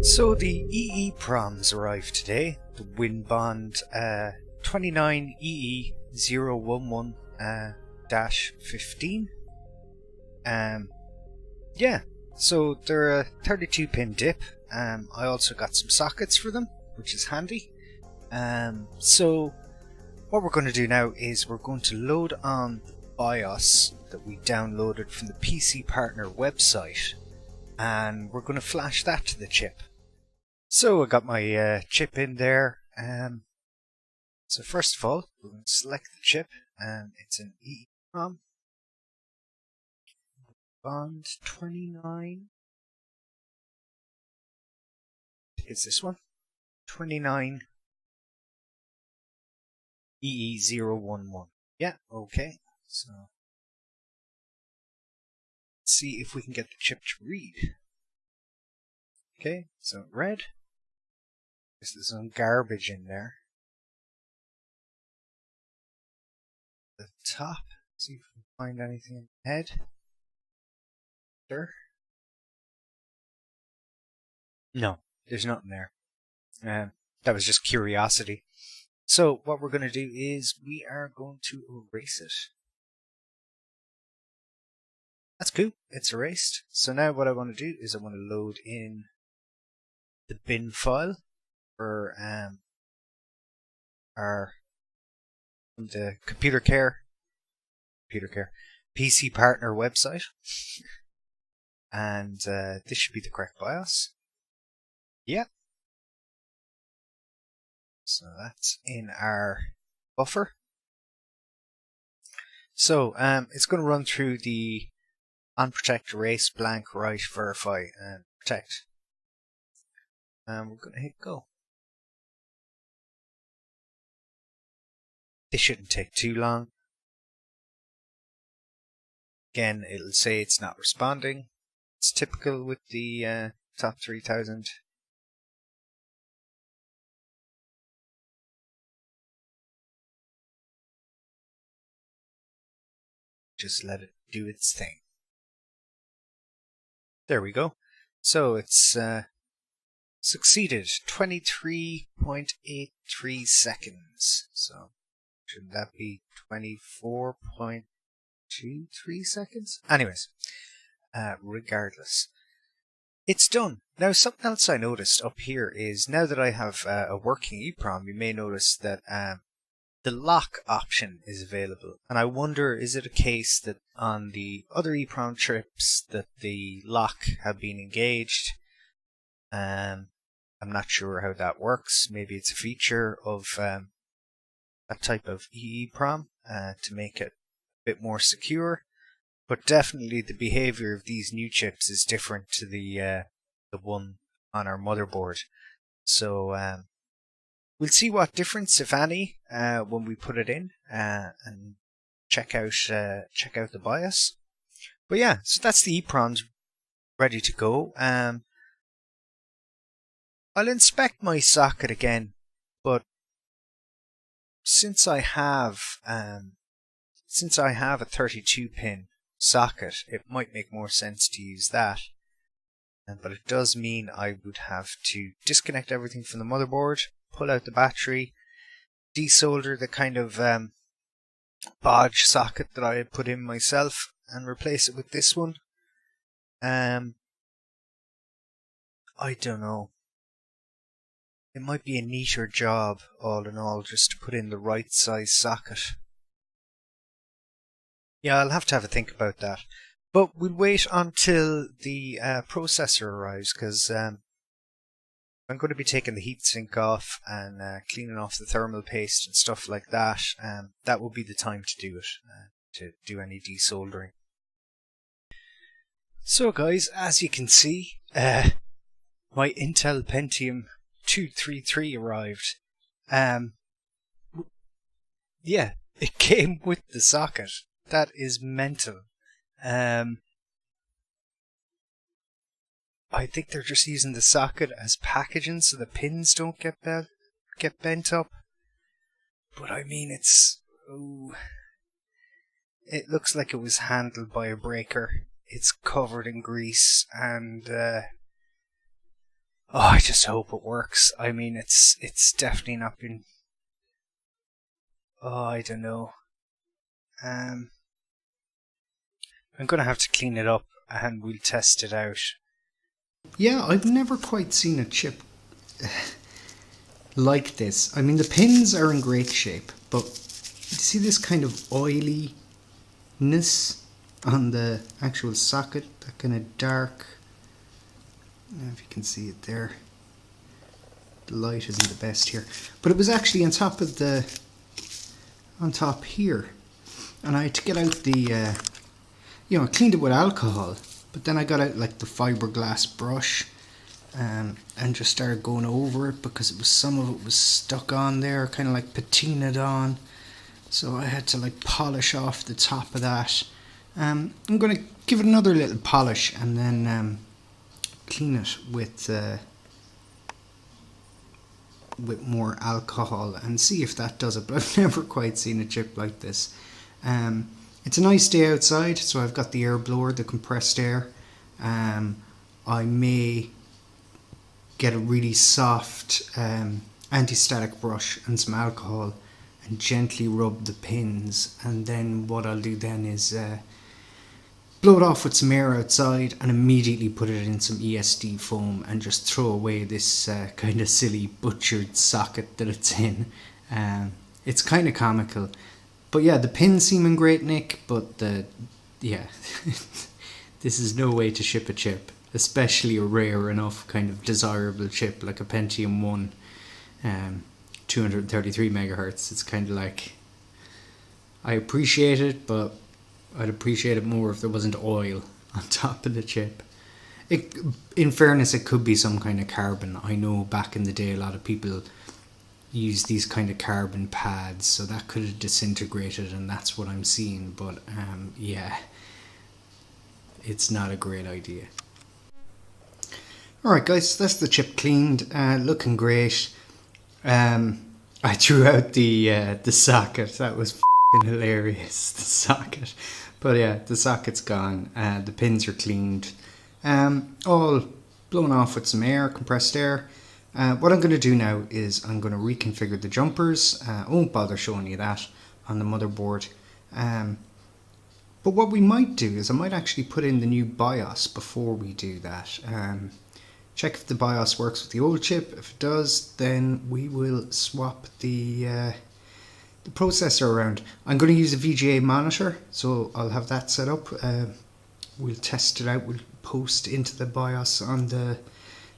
So the EEPROMs arrived today, the WinBond 29EE011-15. Yeah, so they're a 32-pin DIP. I also got some sockets for them, which is handy. So what we're going to do now is we're going to load on the BIOS that we downloaded from the PC Partner website, and we're going to flash that to the chip. So I got my chip in there. So first of all, we're going to select the chip, and it's an EEPROM Bond 29. It's this one, 29 EE011. Yeah, okay. So let's see if we can get the chip to read. Okay, so red. There's some garbage in there. The top. See if we can find anything in the head. There. No, there's nothing there. That was just curiosity. So what we're going to do is we are going to erase it. That's cool. It's erased. So now what I want to do is I want to load in the bin file for the Computer Care PC Partner website, and this should be the correct BIOS. Yeah. So that's in our buffer. So it's going to run through the unprotect, erase, blank, write, verify, and protect. And we're going to hit go. This shouldn't take too long. Again, it'll say it's not responding. It's typical with the top 3000. Just let it do its thing. There we go. So it's succeeded. 23.83 seconds. So shouldn't that be 24.23 seconds? Anyways, regardless, it's done. Now, something else I noticed up here is now that I have a working EEPROM, you may notice that the lock option is available. And I wonder, is it a case that on the other EEPROM chips that the lock have been engaged? I'm not sure how that works. Maybe it's a feature of that type of EEPROM to make it a bit more secure. But definitely the behavior of these new chips is different to the one on our motherboard. So we'll see what difference, if any, when we put it in and check out the BIOS. But yeah, so that's the EEPROMs ready to go. I'll inspect my socket again, but since I have a 32-pin socket, it might make more sense to use that. But it does mean I would have to disconnect everything from the motherboard, pull out the battery, desolder the kind of bodge socket that I had put in myself, and replace it with this one. I don't know. It might be a neater job, all in all, just to put in the right size socket. Yeah, I'll have to have a think about that. But we'll wait until the processor arrives, because I'm going to be taking the heatsink off and cleaning off the thermal paste and stuff like that. That will be the time to do it, to do any desoldering. So guys, as you can see, my Intel Pentium 233 arrived. Yeah, it came with the socket. That is mental. I think they're just using the socket as packaging so the pins don't get bent up. But I mean, it looks like it was handled by a breaker. It's covered in grease, and I just hope it works. I mean, it's definitely not been. I don't know. I'm gonna have to clean it up, and we'll test it out. Yeah, I've never quite seen a chip like this. I mean, the pins are in great shape, but you see this kind of oiliness on the actual socket, that kind of dark. I don't know if you can see it there. The light isn't the best here, but it was actually on top here, and I had to get out the, I cleaned it with alcohol, but then I got out like the fiberglass brush, and just started going over it because some of it was stuck on there, kind of like patinaed on. So I had to like polish off the top of that. I'm going to give it another little polish and then clean it with more alcohol and see if that does it. But I've never quite seen a chip like this. It's a nice day outside, so I've got the air blower, the compressed air. I may get a really soft anti-static brush and some alcohol and gently rub the pins, and then what I'll do then is blow it off with some air outside and immediately put it in some ESD foam and just throw away this kind of silly butchered socket that it's in. It's kind of comical. But yeah, the pins seem in great nick, but this is no way to ship a chip, especially a rare enough kind of desirable chip like a Pentium 1 233 megahertz. It's kind of like, I appreciate it, but I'd appreciate it more if there wasn't oil on top of the chip. In fairness, it could be some kind of carbon. I know back in the day a lot of people use these kind of carbon pads, so that could have disintegrated, and that's what I'm seeing. But yeah, it's not a great idea. Alright guys, that's the chip cleaned, looking great. I threw out the socket. That was f***ing hilarious, the socket. But yeah, the socket's gone, the pins are cleaned, all blown off with some air, compressed air. What I'm going to do now is I'm going to reconfigure the jumpers. I won't bother showing you that on the motherboard. But what we might do is I might actually put in the new BIOS before we do that. Check if the BIOS works with the old chip. If it does, then we will swap the processor around. I'm going to use a VGA monitor, so I'll have that set up. We'll test it out. We'll post into the BIOS on the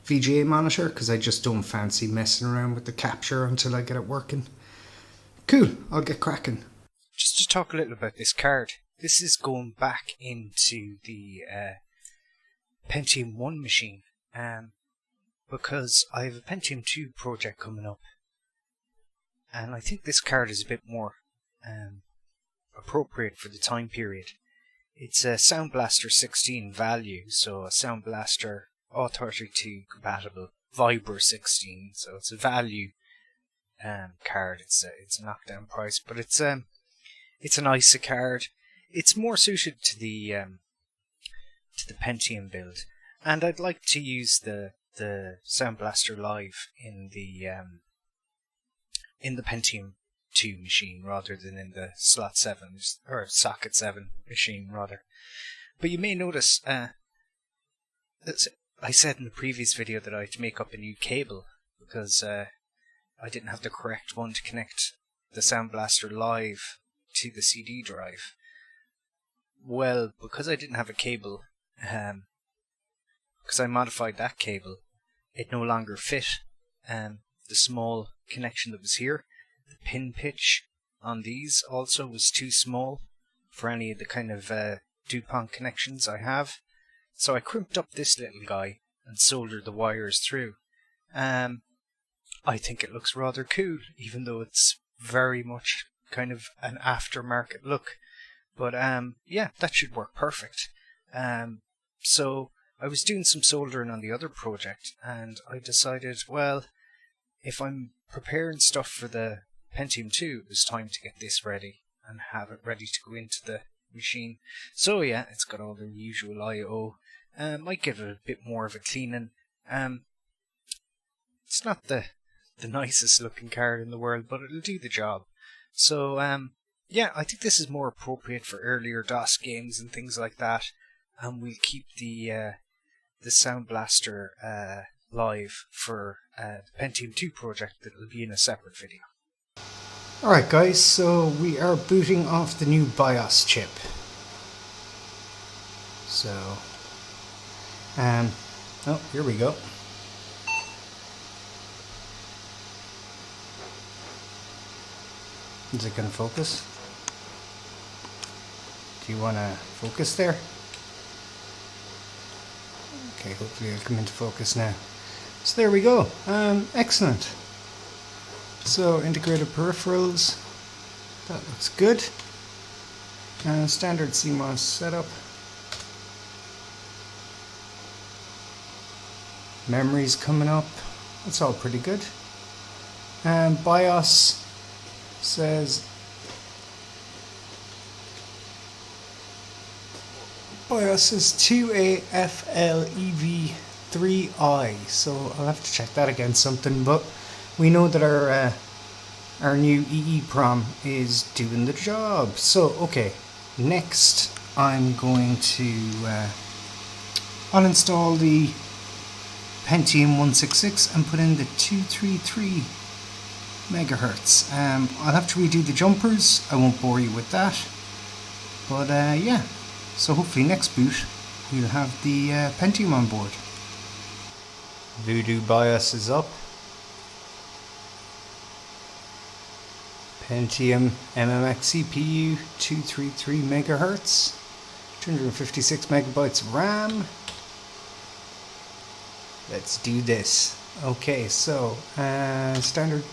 VGA monitor because I just don't fancy messing around with the capture until I get it working. Cool, I'll get cracking. Just to talk a little about this card. This is going back into the Pentium 1 machine. Because I have a Pentium 2 project coming up, and I think this card is a bit more appropriate for the time period. It's a Sound Blaster 16 value, so a Sound Blaster All32 compatible Vibra 16, so it's a value card. It's a knockdown price, but it's an ISA card. It's more suited to the Pentium build. And I'd like to use the Sound Blaster Live in the Pentium 2 machine rather than in the slot 7 or socket 7 machine rather. But you may notice I said in the previous video that I had to make up a new cable because I didn't have the correct one to connect the Sound Blaster Live to the CD drive. Well, because I didn't have a cable, because I modified that cable, it no longer fit the small connection that was here. The pin pitch on these also was too small for any of the kind of DuPont connections I have. So I crimped up this little guy and soldered the wires through. I think it looks rather cool, even though it's very much kind of an aftermarket look. But yeah, that should work perfect. So I was doing some soldering on the other project, and I decided, well, if I'm preparing stuff for the Pentium 2, it was time to get this ready and have it ready to go into the machine. So yeah, it's got all the usual I/O. Might give it a bit more of a cleaning. It's not the nicest looking card in the world, but it'll do the job. So yeah, I think this is more appropriate for earlier DOS games and things like that. And we'll keep the Sound Blaster live for the Pentium 2 project that will be in a separate video. Alright guys, so we are booting off the new BIOS chip. So, oh, here we go. Is it going to focus? Do you want to focus there? Okay, hopefully it'll come into focus now. So there we go. Excellent. So integrated peripherals. That looks good. Standard CMOS setup. Memories coming up. That's all pretty good. BIOS says BIOS is 2AFLEV3I, so I'll have to check that against something, but we know that our new EEPROM is doing the job. So okay, next I'm going to uninstall the Pentium 166 and put in the 233 megahertz. I'll have to redo the jumpers. I won't bore you with that, but yeah, so hopefully next boot we'll have the Pentium on board. Voodoo BIOS is up. Pentium MMX CPU, 233 megahertz, 256 megabytes of RAM. Let's do this. Okay, so standard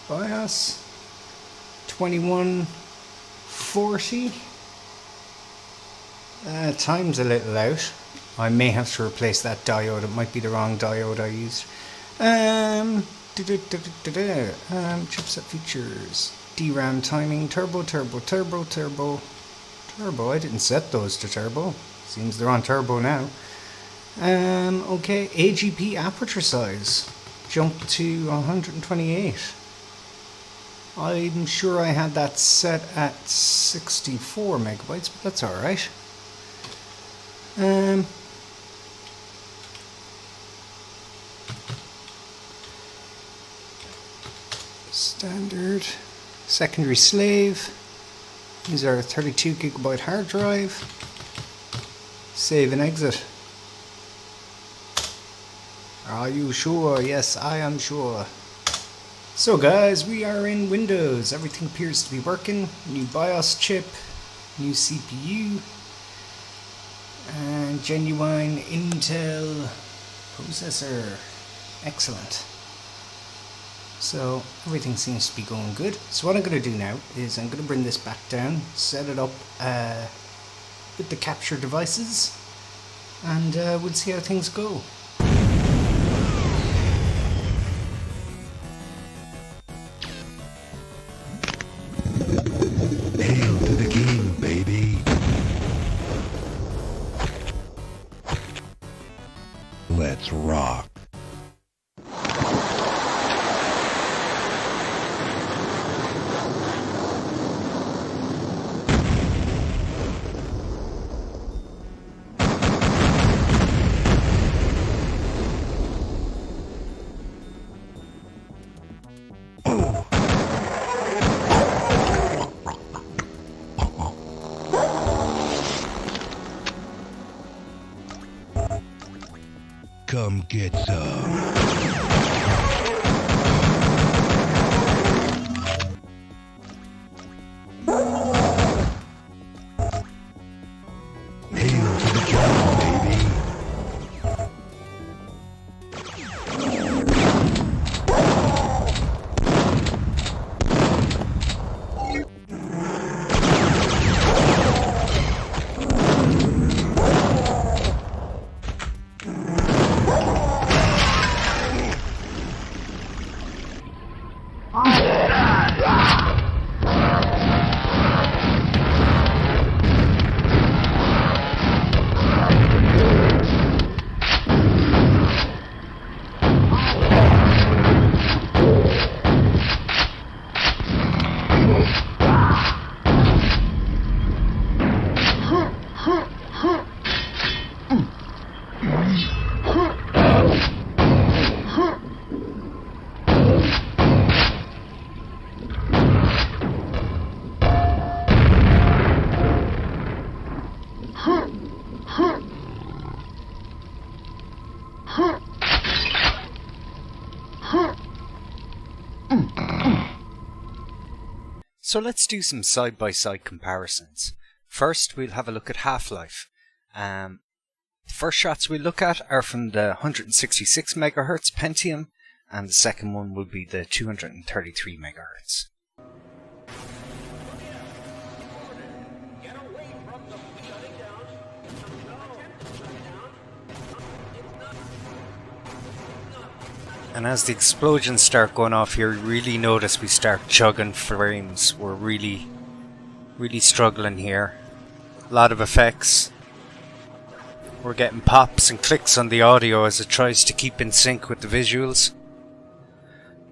BIOS 2140. Time's a little out. I may have to replace that diode. It might be the wrong diode I used. Chipset features. DRAM timing, turbo. I didn't set those to turbo. Seems they're on turbo now. Okay, AGP aperture size jumped to 128. I'm sure I had that set at 64 megabytes, but that's alright. Standard. Secondary slave. These are a 32 gigabyte hard drive. Save and exit. Are you sure? Yes, I am sure. So guys, we are in Windows. Everything appears to be working. New BIOS chip, new CPU, and genuine Intel processor. Excellent. So everything seems to be going good. So what I'm going to do now is I'm going to bring this back down, set it up with the capture devices, and we'll see how things go. Hail to the king, baby. Let's rock. Come get some. So let's do some side-by-side comparisons. First, we'll have a look at half-life. The first shots we'll look at are from the 166 MHz Pentium, and the second one will be the 233 MHz. And as the explosions start going off here, you really notice we start chugging frames. We're really struggling here. A lot of effects. We're getting pops and clicks on the audio as it tries to keep in sync with the visuals.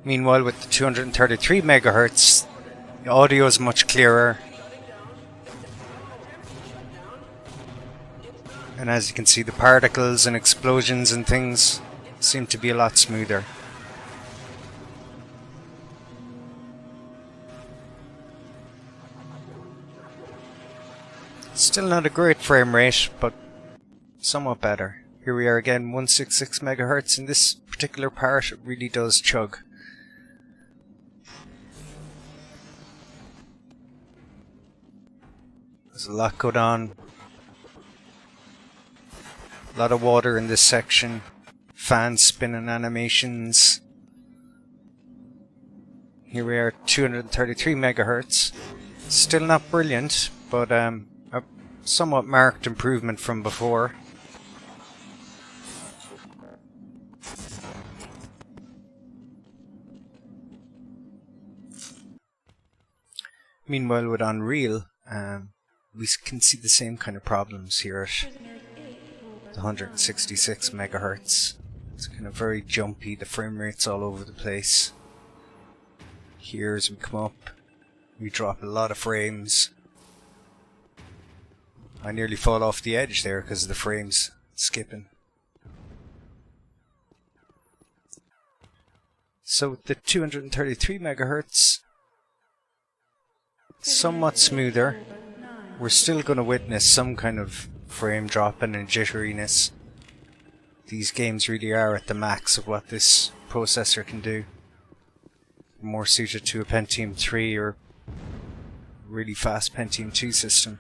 Meanwhile, with the 233 MHz, the audio is much clearer. And as you can see, the particles and explosions and things seem to be a lot smoother. Still not a great frame rate, but somewhat better. Here we are again, 166 MHz. In this particular part, it really does chug. There's a lot going on. A lot of water in this section. Fans spinning animations. Here we are, 233 MHz. Still not brilliant, but a somewhat marked improvement from before. Meanwhile, with Unreal, we can see the same kind of problems here at the 166 MHz. It's kind of very jumpy, the frame rate's all over the place. Here as we come up, we drop a lot of frames. I nearly fall off the edge there because of the frames skipping. So with the 233 MHz, somewhat smoother. We're still going to witness some kind of frame dropping and jitteriness. These games really are at the max of what this processor can do. More suited to a Pentium 3 or really fast Pentium 2 system.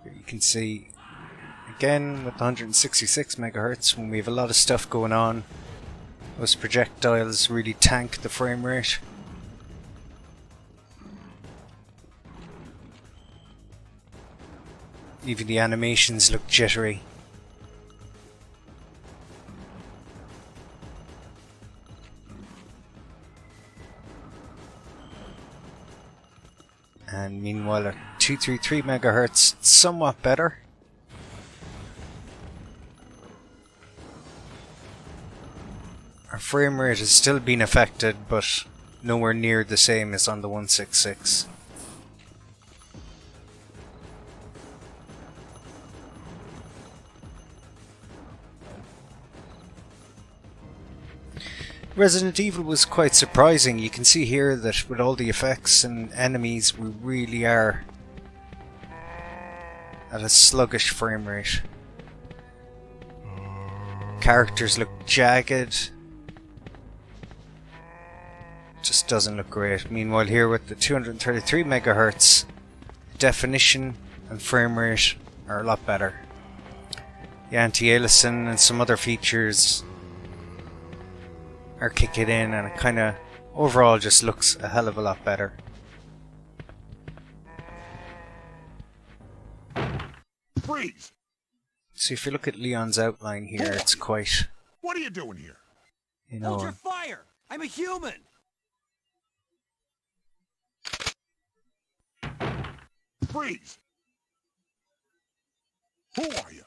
Here you can see, again with the 166 MHz, when we have a lot of stuff going on, those projectiles really tank the frame rate. Even the animations look jittery. And meanwhile at 233 MHz, it's somewhat better. Our frame rate has still been affected, but nowhere near the same as on the 166. Resident Evil was quite surprising. You can see here that with all the effects and enemies, we really are at a sluggish frame rate. Characters look jagged. Just doesn't look great. Meanwhile here with the 233 MHz, definition and frame rate are a lot better. The anti-aliasing and some other features are kicking in, and it kind of overall just looks a hell of a lot better. Freeze! So if you look at Leon's outline here, it's quite, What are you doing here? you Hold know, your fire! I'm a human! Freeze! Who are you?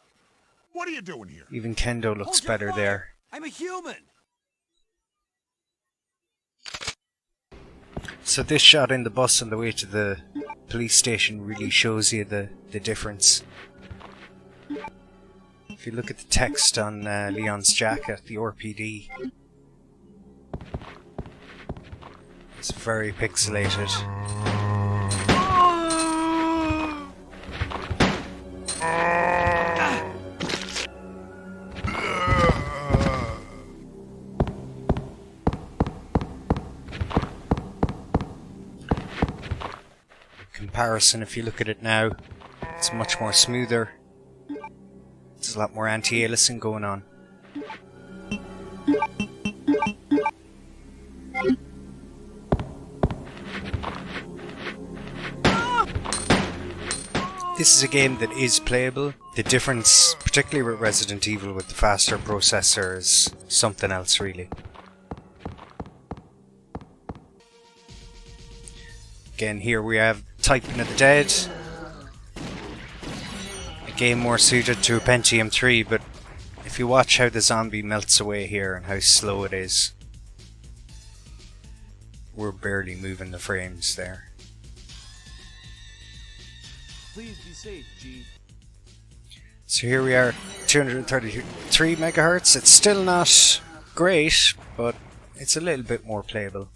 What are you doing here? even Kendo looks Hold your better fire! there. I'm a human! So this shot in the bus on the way to the police station really shows you the difference. If you look at the text on Leon's jacket, the RPD, it's very pixelated. comparison. If you look at it now, it's much more smoother. There's a lot more anti-aliasing going on. This is a game that is playable. The difference, particularly with Resident Evil with the faster processor, is something else really. Again, here we have Typing of the Dead. A game more suited to a Pentium 3, but if you watch how the zombie melts away here and how slow it is, we're barely moving the frames there. Please be safe, G. So here we are, 233 megahertz. It's still not great, but it's a little bit more playable.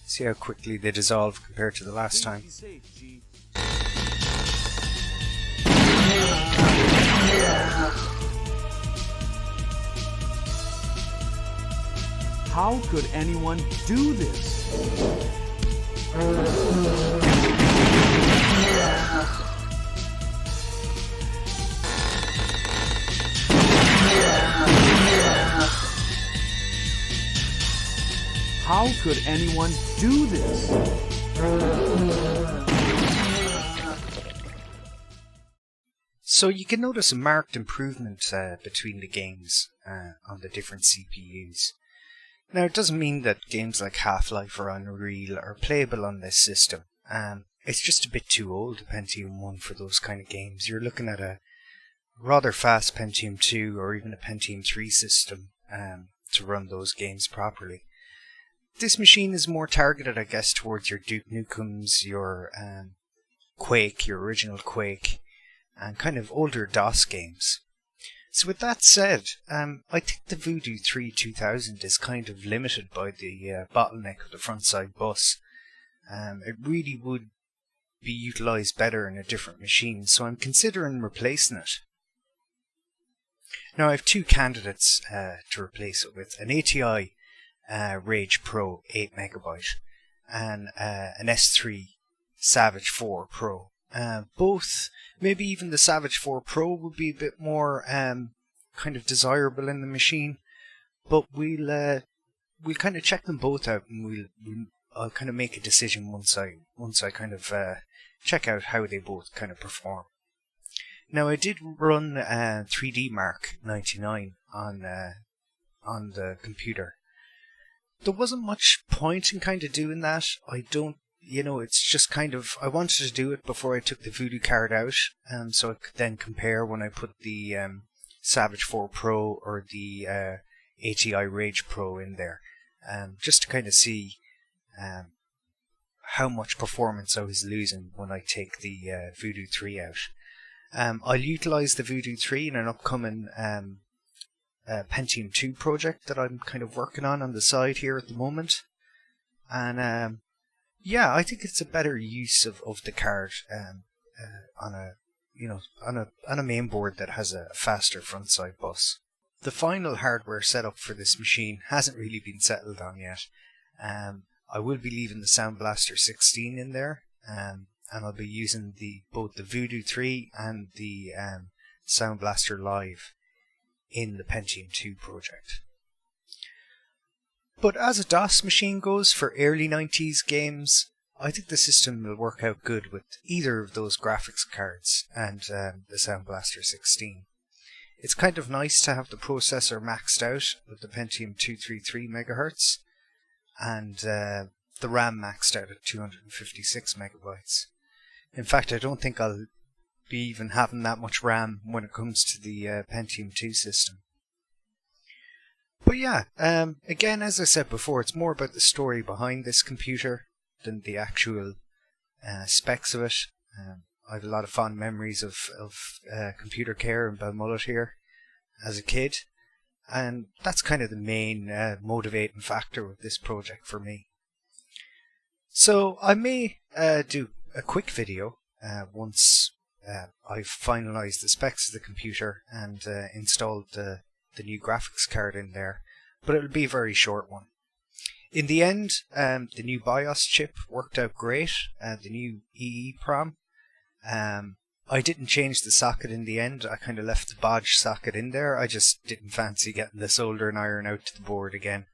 See how quickly they dissolve compared to the last time. Be safe, G. How could anyone do this? How could anyone do this? So you can notice a marked improvement between the games on the different CPUs. Now it doesn't mean that games like Half-Life or Unreal are playable on this system. It's just a bit too old, the Pentium 1, for those kind of games. You're looking at a rather fast Pentium 2 or even a Pentium 3 system to run those games properly. This machine is more targeted, I guess, towards your Duke Nukems, your Quake, your original Quake, and kind of older DOS games. So with that said, I think the Voodoo 3 2000 is kind of limited by the bottleneck of the front-side bus. It really would be utilised better in a different machine, so I'm considering replacing it. Now I have two candidates to replace it with: an ATI Rage Pro 8MB and an S3 Savage 4 Pro. Both, maybe even the Savage 4 Pro would be a bit more kind of desirable in the machine, but we'll kind of check them both out, and I'll kind of make a decision once I kind of check out how they both kind of perform. Now I did run 3D Mark 99 on the computer. There wasn't much point in kind of doing that. It's just kind of, I wanted to do it before I took the Voodoo card out, so I could then compare when I put the Savage 4 Pro or the ATI Rage Pro in there, just to kind of see how much performance I was losing when I take the Voodoo 3 out. I'll utilise the Voodoo 3 in an upcoming Pentium 2 project that I'm kind of working on the side here at the moment, and yeah, I think it's a better use of the card on a main board that has a faster front side bus. The final hardware setup for this machine hasn't really been settled on yet. I will be leaving the Sound Blaster 16 in there, and I'll be using both the Voodoo 3 and the Sound Blaster Live in the Pentium 2 project. But as a DOS machine goes for early 90s games, I think the system will work out good with either of those graphics cards and the Sound Blaster 16. It's kind of nice to have the processor maxed out with the Pentium 233 MHz and the RAM maxed out at 256 megabytes. In fact, I don't think I'll be even having that much RAM when it comes to the Pentium 2 system. But yeah, again, as I said before, it's more about the story behind this computer than the actual specs of it. I have a lot of fond memories of computer care in Balmullet here as a kid, and that's kind of the main motivating factor with this project for me. So I may do a quick video once I've finalised the specs of the computer and installed the new graphics card in there, but it'll be a very short one. In the end, the new BIOS chip worked out great, the new EEPROM. I didn't change the socket in the end. I kind of left the bodge socket in there. I just didn't fancy getting the soldering iron out to the board again.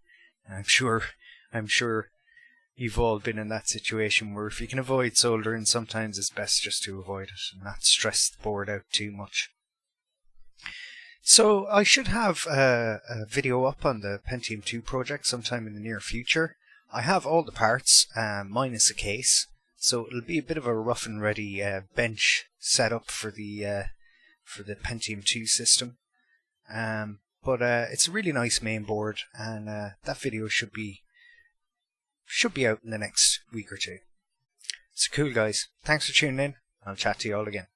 And I'm sure you've all been in that situation where if you can avoid soldering, sometimes it's best just to avoid it and not stress the board out too much. So I should have a video up on the Pentium 2 project sometime in the near future. I have all the parts, minus a case. So it'll be a bit of a rough and ready bench setup for the Pentium 2 system, but it's a really nice main board, and that video should be out in the next week or two. So cool, guys. Thanks for tuning in. I'll chat to you all again.